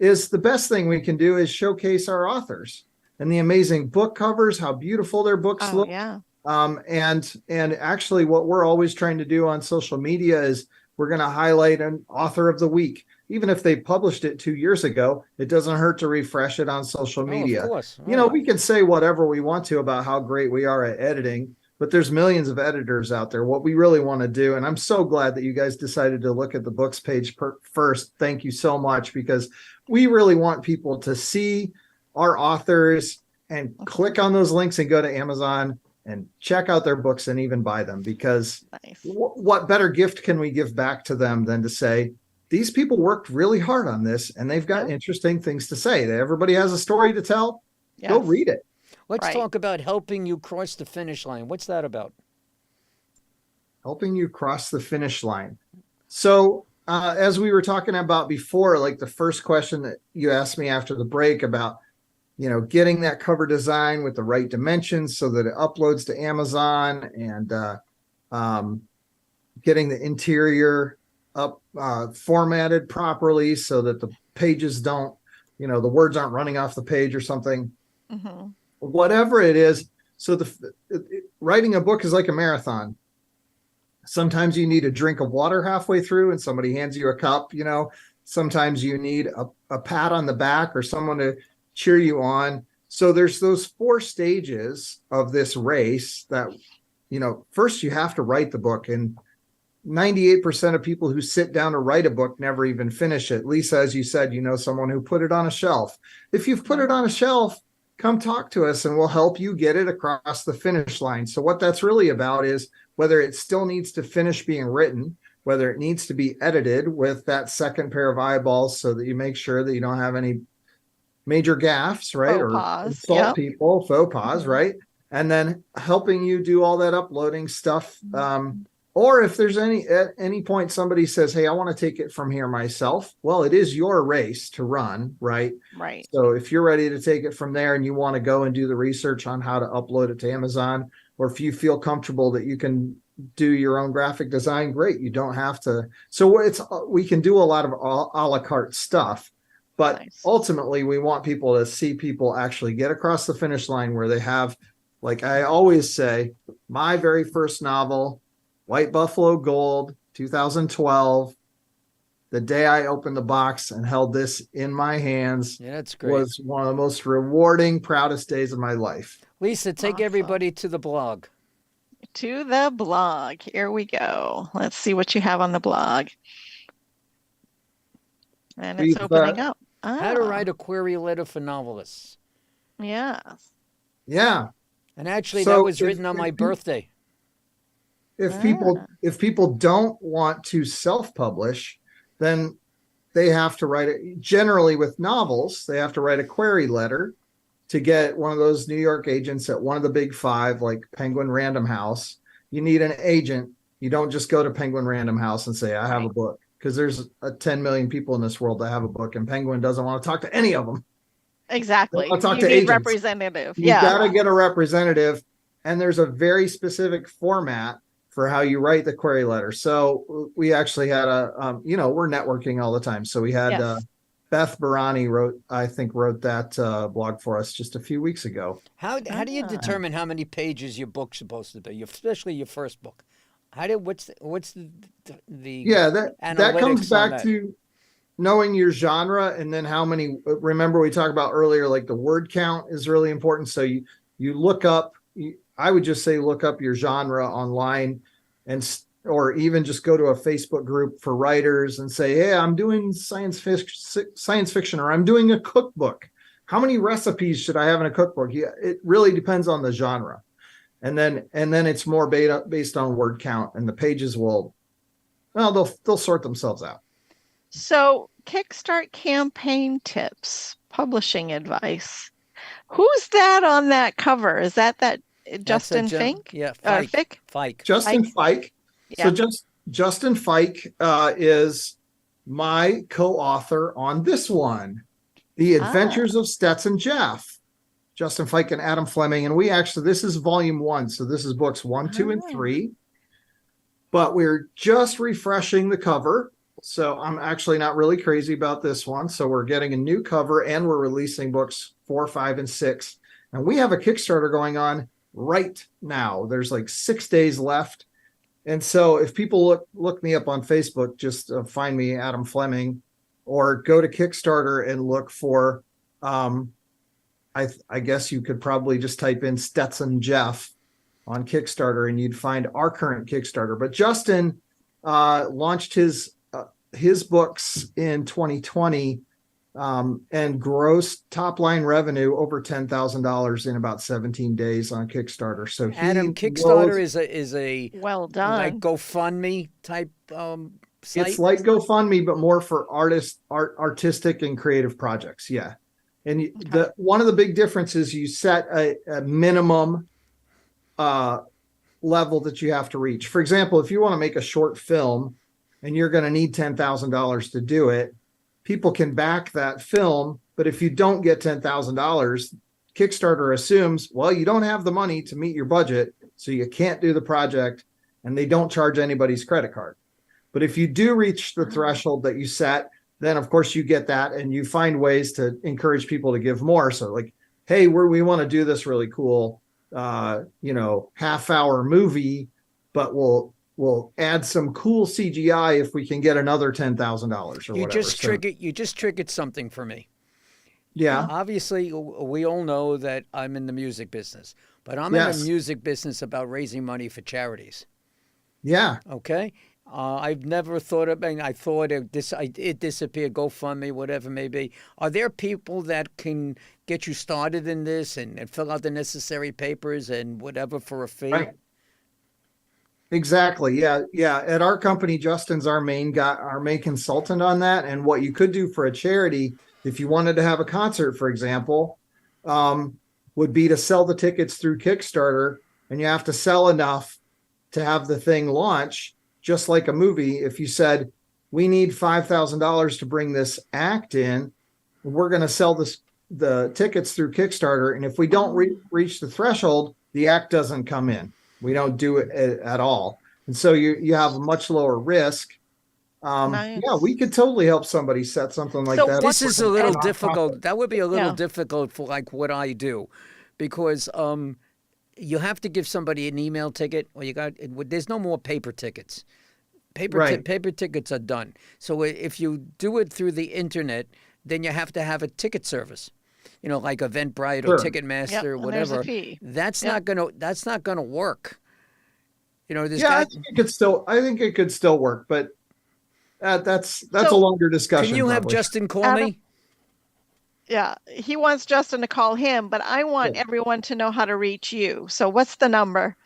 Is the best thing we can do is showcase our authors and the amazing book covers, how beautiful their books Oh, look. yeah. And actually what we're always trying to do on social media is we're going to highlight an author of the week. Even if they published it 2 years ago, it doesn't hurt to refresh it on social media. Oh, of course. We can say whatever we want to about how great we are at editing, but there's millions of editors out there. What we really want to do, and I'm so glad that you guys decided to look at the books page first. Thank you so much, because we really want people to see our authors and click on those links and go to Amazon and check out their books and even buy them, because Nice. what better gift can we give back to them than to say, these people worked really hard on this and they've got interesting things to say. Everybody has a story to tell. Go Yes. read it. Let's Right. talk about helping you cross the finish line. What's that about? Helping you cross the finish line. So as we were talking about before, like the first question that you asked me after the break about, getting that cover design with the right dimensions so that it uploads to Amazon, and getting the interior up formatted properly so that the pages don't, the words aren't running off the page or something. Mm-hmm. Whatever it is. So writing a book is like a marathon. Sometimes you need a drink of water halfway through and somebody hands you a cup. Sometimes you need a pat on the back or someone to cheer you on. So there's those 4 stages of this race that, first you have to write the book, and 98% of people who sit down to write a book never even finish it. Lisa, as you said, someone who put it on a shelf. If you've put it on a shelf, come talk to us and we'll help you get it across the finish line. So what that's really about is whether it still needs to finish being written, whether it needs to be edited with that second pair of eyeballs so that you make sure that you don't have any major gaffes, right? Faux Or pas. insult Yep. people, faux pas, right? And then helping you do all that uploading stuff. Or if there's at any point somebody says, hey, I want to take it from here myself. Well, it is your race to run, right? Right. So if you're ready to take it from there and you want to go and do the research on how to upload it to Amazon, or if you feel comfortable that you can do your own graphic design, great. You don't have to. So we can do a lot of a la carte stuff, but Nice. ultimately we want people to see people actually get across the finish line where they have, like I always say, my very first novel, White Buffalo Gold, 2012. The day I opened the box and held this in my hands Yeah, that's great. was one of the most rewarding, proudest days of my life. Lisa, take Awesome. everybody to the blog. To the blog. Here we go. Let's see what you have on the blog. And it's We've, opening up. How to Ah, write a query letter for novelists. yes. Yeah. And actually, So that was if- written on my if- birthday. If people don't want to self-publish, then they have to write it. Generally with novels, they have to write a query letter to get one of those New York agents at one of the big 5, like Penguin Random House. You need an agent. You don't just go to Penguin Random House and say, I have a Right. book, because there's 10 million people in this world that have a book, and Penguin doesn't want to talk to any of them. Exactly. I'll talk You to need agents. representative. You Yeah. got to get a representative, and there's a very specific format for how you write the query letter. So we actually had we're networking all the time. So we had Yes. Beth Barani wrote that blog for us just a few weeks ago. How do you determine how many pages your book's supposed to be, especially your first book? What's the Yeah, that comes analytics on back that? to knowing your genre, and then how many. Remember we talked about earlier, like the word count is really important. So you look up. I would just say look up your genre online, or even just go to a Facebook group for writers and say, hey, I'm doing science fiction, or I'm doing a cookbook. How many recipes should I have in a cookbook? Yeah, it really depends on the genre. And then it's more based on word count, and the pages they'll sort themselves out. So, Kickstart campaign tips, publishing advice. Who's that on that cover? Is that Justin Fink? Yeah, Fike. Fike. Justin Fike. Yeah. So Justin Fike is my co-author on this one, The Adventures of Stetson Jeff. Justin Fike and Adam Fleming, and this is volume 1, so this is books 1, 2, and 3. But we're just refreshing the cover, so I'm actually not really crazy about this one. So we're getting a new cover, and we're releasing books 4, 5, and 6. And we have a Kickstarter going on right now. There's like 6 days left. And so if people look me up on Facebook, just find me, Adam Fleming, or go to Kickstarter and look for, I guess you could probably just type in Stetson Jeff on Kickstarter and you'd find our current Kickstarter. But Justin launched his books in 2020 and grossed top line revenue over $10,000 in about 17 days on Kickstarter. So Adam, Kickstarter is a well done, like GoFundMe type site. It's like GoFundMe, but more for artistic and creative projects. Yeah. And one of the big differences, you set a minimum level that you have to reach. For example, if you want to make a short film and you're going to need $10,000 to do it, people can back that film. But if you don't get $10,000, Kickstarter assumes, well, you don't have the money to meet your budget, so you can't do the project, and they don't charge anybody's credit card. But if you do reach the threshold that you set, then of course you get that, and you find ways to encourage people to give more. So like, hey, we want to do this really cool, half-hour movie, but we'll add some cool CGI if we can get another $10,000 or whatever. You just triggered something for me. Yeah. Obviously, we all know that I'm in the music business, but I'm in the music business about raising money for charities. Yeah. Okay. I've never thought of it. I thought it disappeared, GoFundMe, whatever it may be. Are there people that can get you started in this and fill out the necessary papers and whatever for a fee? Right. Exactly. Yeah. Yeah. At our company, Justin's our main guy, our main consultant on that. And what you could do for a charity, if you wanted to have a concert, for example, would be to sell the tickets through Kickstarter, and you have to sell enough to have the thing launch. Just like a movie, if you said, we need $5,000 to bring this act in, we're going to sell the tickets through Kickstarter. And if we don't reach the threshold, the act doesn't come in. We don't do it at all. And so you have a much lower risk. Nice. Yeah, we could totally help somebody set something like that. This is a little difficult. That would be a little difficult for like what I do, because you have to give somebody an email ticket, or there's no more paper tickets. Paper tickets are done. So if you do it through the internet, then you have to have a ticket service, like Eventbrite or Ticketmaster or whatever. There's a fee. That's not gonna work. I think it could still work, but that's a longer discussion. Can you have Justin call me? Yeah, he wants Justin to call him, but I want everyone to know how to reach you. So what's the number?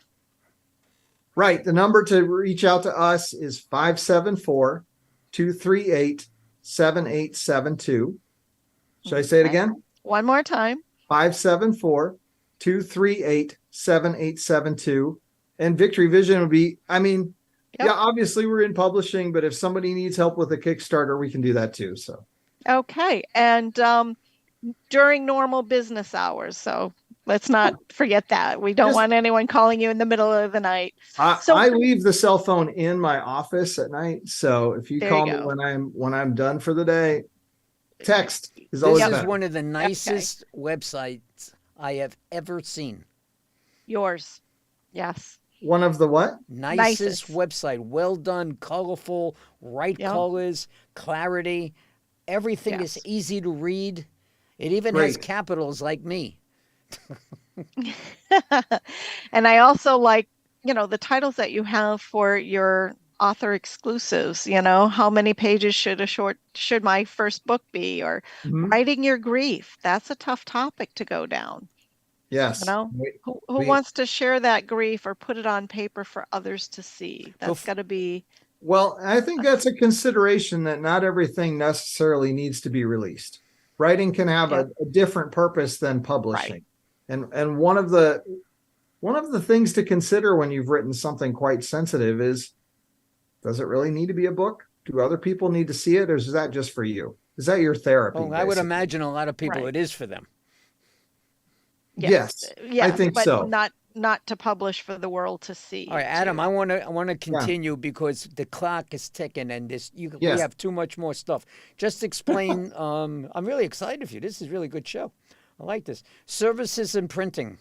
Right. The number to reach out to us is 574-238-7872. Should I say it again? One more time. 574-238-7872. And Victory Vision would be, obviously we're in publishing, but if somebody needs help with a Kickstarter, we can do that too. So. Okay. And during normal business hours. So let's not forget that. We don't want anyone calling you in the middle of the night. I leave the cell phone in my office at night. So if you call me when I'm done for the day, text is always better. This is one of the nicest websites I have ever seen. Yours. Yes. One of the what? Nicest website. Well done, colorful, colors, clarity. Everything is easy to read. It even has capitals like me. And I also like, the titles that you have for your author exclusives, how many pages should my first book be, or Mhm. writing your grief. That's a tough topic to go down. Yes. Who We, wants to share that grief or put it on paper for others to see? That's Bef- got to be Well, I think that's a consideration that not everything necessarily needs to be released. Writing can have yeah, a different purpose than right. publishing. And one of the things to consider when you've written something quite sensitive is, does it really need to be a book? Do other people need to see it, or is that just for you? Is that your therapy, Well, I would basically? imagine a lot of people Right. it is for them. Yes. Yes, I Yes, think but so. not to publish for the world to see, All right, Adam, I want to Yeah. continue because the clock is ticking and we Yes. have too much more stuff. Just explain. I'm really excited for you. This is a really good show. I like this. Services and printing.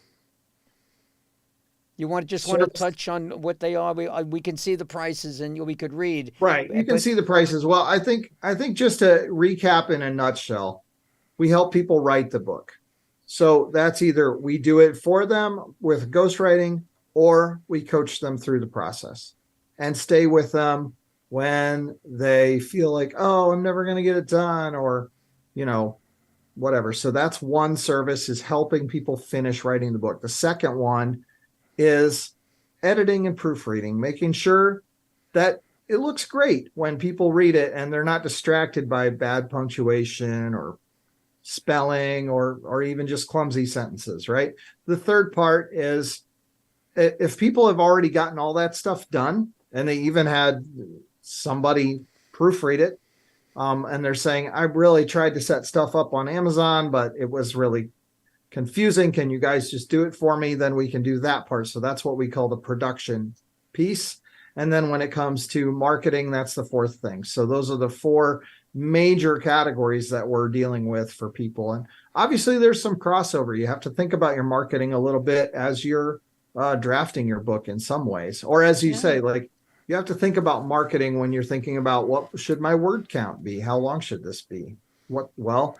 You want to Service- touch on what they are. We can see the prices and we could read. Right. You can But see the prices. Well, I think just to recap in a nutshell, we help people write the book. So that's either we do it for them with ghostwriting, or we coach them through the process and stay with them when they feel like, oh, I'm never going to get it done, or, whatever. So that's one service, is helping people finish writing the book. The second one is editing and proofreading, making sure that it looks great when people read it and they're not distracted by bad punctuation or spelling or even just clumsy sentences, right? The third part is, if people have already gotten all that stuff done and they even had somebody proofread it, and they're saying, I really tried to set stuff up on Amazon, but it was really confusing. Can you guys just do it for me? Then we can do that part. So that's what we call the production piece. And then when it comes to marketing, that's the fourth thing. So those are the four major categories that we're dealing with for people. And obviously there's some crossover. You have to think about your marketing a little bit as you're drafting your book in some ways, or as you say, like, you have to think about marketing when you're thinking about, what should my word count be? How long should this be? Well,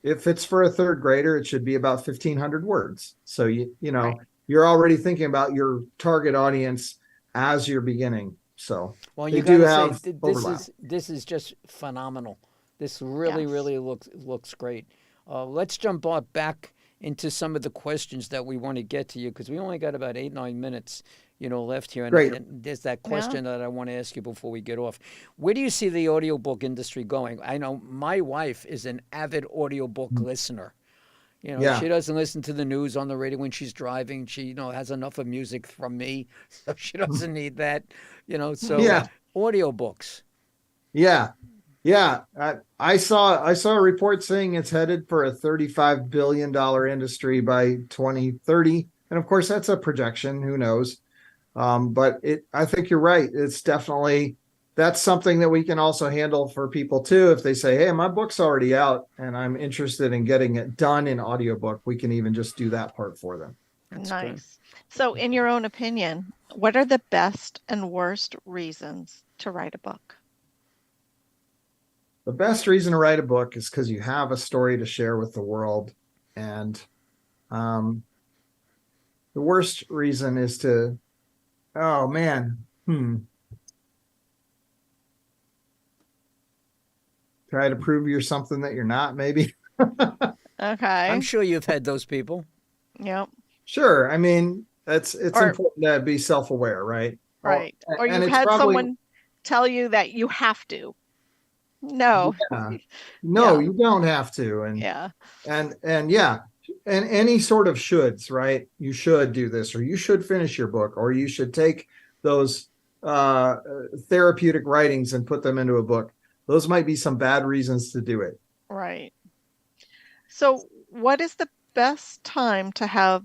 if it's for a third grader, it should be about 1,500 words. So Right. you're already thinking about your target audience as you're beginning. So well, they you do got to have say overlap. this is just phenomenal. This really Yes. really looks great. Let's jump back into some of the questions that we want to get to you, because we only got about 8-9 minutes, left here. Great. And there's that question that I want to ask you before we get off. Where do you see the audiobook industry going? I know my wife is an avid audiobook listener. Yeah. She doesn't listen to the news on the radio when she's driving. She, has enough of music from me, so she doesn't need that. So Yeah. audiobooks. Yeah. Yeah. I saw a report saying it's headed for a $35 billion industry by 2030. And of course, that's a projection. Who knows? But I think you're right. It's definitely, that's something that we can also handle for people too. If they say, hey, my book's already out and I'm interested in getting it done in audiobook, we can even just do that part for them. That's Nice. good. So, in your own opinion, what are the best and worst reasons to write a book? The best reason to write a book is because you have a story to share with the world. And the worst reason is to, oh man, try to prove you're something that you're not, maybe. Okay. I'm sure you've had those people. Yep. Sure. I mean, it's Or- important to be self-aware, right? Right. Or and you've it's had probably- someone tell you that you have to. No. No, Yeah. you don't have to. And Yeah. and yeah, and any sort of shoulds, right? You should do this, or you should finish your book, or you should take those therapeutic writings and put them into a book. Those might be some bad reasons to do it. Right. So, what is the best time to have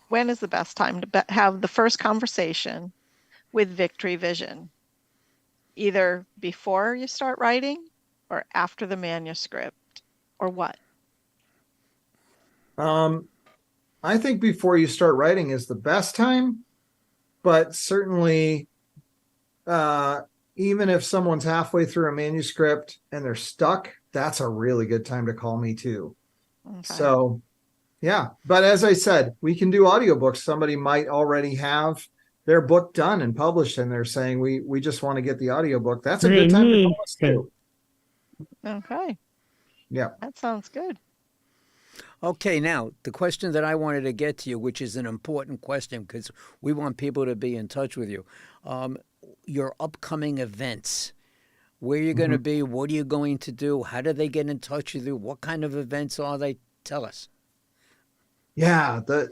when is the best time to have the first conversation with Victory Vision? Either before you start writing or after the manuscript, or what? I think before you start writing is the best time, but certainly, even if someone's halfway through a manuscript and they're stuck, that's a really good time to call me too. Okay. So Yeah. But as I said, we can do audiobooks. Somebody might already have their book done and published, and they're saying, we just want to get the audiobook. That's a They good time to need call us too. Okay, Yeah. that sounds good. Okay, now the question that I wanted to get to you, which is an important question because we want people to be in touch with you. Your upcoming events, where you're going to be, what are you going to do? How do they get in touch with you? What kind of events are they? Tell us. Yeah, the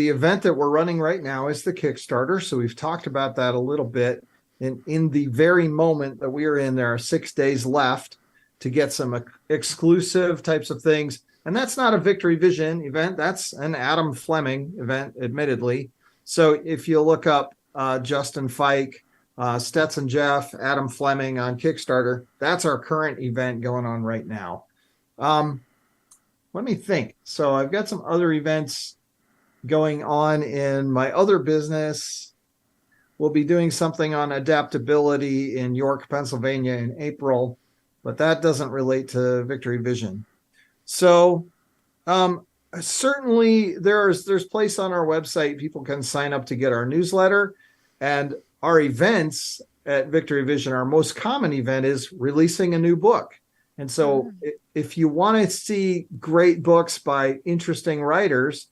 event that we're running right now is the Kickstarter. So we've talked about that a little bit. In the very moment that we are in, there are 6 days left to get some exclusive types of things. And that's not a Victory Vision event. That's an Adam Fleming event, admittedly. So if you look up Justin Fike, Stetson Jeff, Adam Fleming on Kickstarter, that's our current event going on right now. Let me think. So I've got some other events going on in my other business. We'll be doing something on adaptability in York, Pennsylvania in April, but that doesn't relate to Victory Vision. So certainly there's place on our website. People can sign up to get our newsletter, and our events at Victory Vision, our most common event is releasing a new book. And so if you want to see great books by interesting writers,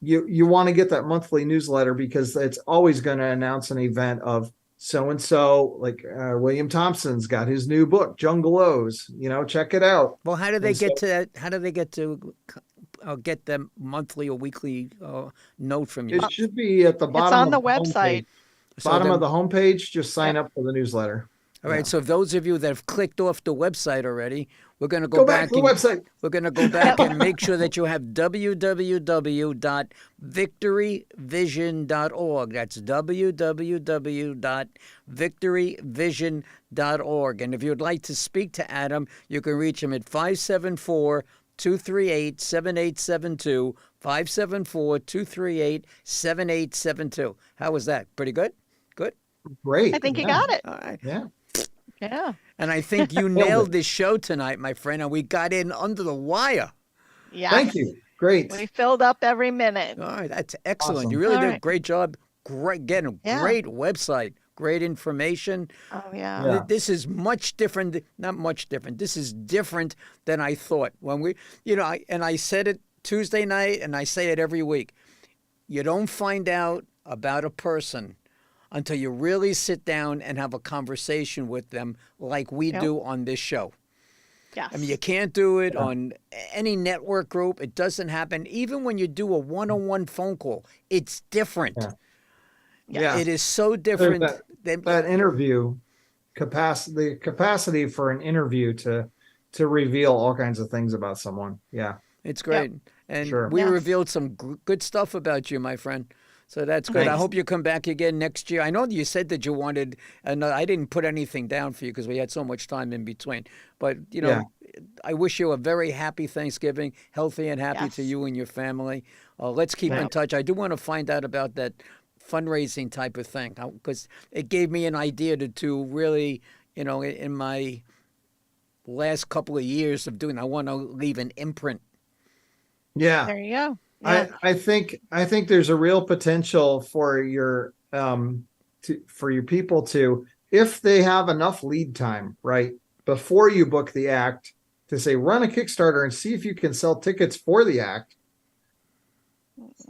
you want to get that monthly newsletter because it's always going to announce an event of so-and-so, like William Thompson's got his new book, Jungle O's, check it out. Well, how do they get to that? How do they get to get the monthly or weekly note from you? It should be at the bottom. It's on of the website. Bottom of the homepage, just sign up for the newsletter. All right. So those of you that have clicked off the website already, we're going to Go back to the website. We're going to go back and make sure that you have www.victoryvision.org. That's www.victoryvision.org. And if you'd like to speak to Adam, you can reach him at 574-238-7872, 574-238-7872. How was that? Pretty good? Good? Great. I think you got it. All right. Yeah. Yeah. And I think you nailed this show tonight, my friend, and we got in under the wire. Yeah. Thank you. Great. We filled up every minute. All right, that's excellent. Awesome. You really All did a right. great job. Great, getting a great website, great information. Oh, yeah. Yeah. This is much different, not much different. This is different than I thought. When we, I said it Tuesday night, and I say it every week. You don't find out about a person until you really sit down and have a conversation with them like we do on this show. Yes. I mean, you can't do it on any network group. It doesn't happen. Even when you do a one-on-one phone call, it's different. Yeah. It is so different. That interview the capacity for an interview to reveal all kinds of things about someone. Yeah. It's great. And Sure. we Yes. revealed some good stuff about you, my friend. So that's good. I Thanks. hope you come back again next year. I know you said that you wanted, and I didn't put anything down for you because we had so much time in between. But, I wish you a very happy Thanksgiving, healthy and happy to Yes. you and your family. Let's keep in touch. I do want to find out about that fundraising type of thing because it gave me an idea to really, in my last couple of years of doing, I want to leave an imprint. Yeah. There you go. Yeah. I think there's a real potential for your people to, if they have enough lead time, right, before you book the act, to say run a Kickstarter and see if you can sell tickets for the act.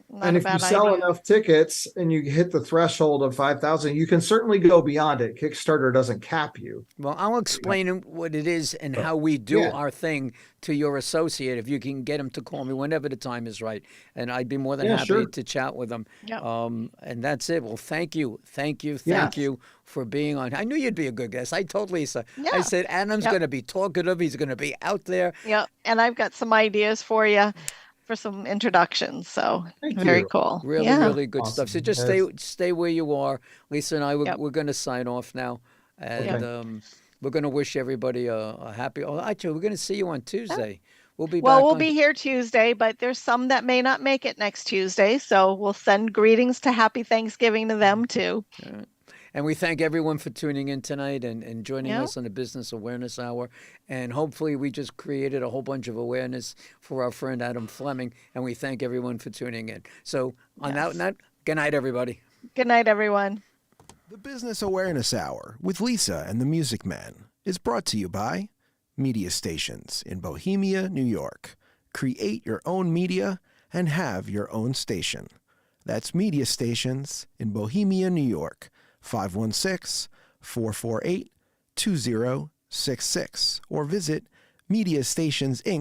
Not And a if you bad sell idea. enough tickets and you hit the threshold of 5,000, you can certainly go beyond it. Kickstarter doesn't cap you. Well, I'll explain what it is and how we do our thing to your associate if you can get him to call me whenever the time is right. And I'd be more than happy sure. to chat with him. Yeah. And that's it. Well, thank you Yes. for being on. I knew you'd be a good guest. I told Lisa. I Yeah. said, Adam's going to be talkative. He's going to be out there. Yeah. And I've got some ideas for you for some introductions. So Thank very you. cool. Really, yeah. really good stuff. So Awesome. just stay where you are. Lisa and I, we're going to sign off now. And we're going to wish everybody a happy, actually, we're going to see you on Tuesday. We'll be Well, back we'll on- be here Tuesday, but there's some that may not make it next Tuesday. So we'll send greetings to happy Thanksgiving to them too. And we thank everyone for tuning in tonight and joining Yeah. us on the Business Awareness Hour. And hopefully we just created a whole bunch of awareness for our friend Adam Fleming. And we thank everyone for tuning in. So on that note, good night, everybody. Good night, everyone. The Business Awareness Hour with Lisa and the Music Man is brought to you by Media Stations in Bohemia, New York. Create your own media and have your own station. That's Media Stations in Bohemia, New York. 516-448-2066 or visit mediastationsinc.com.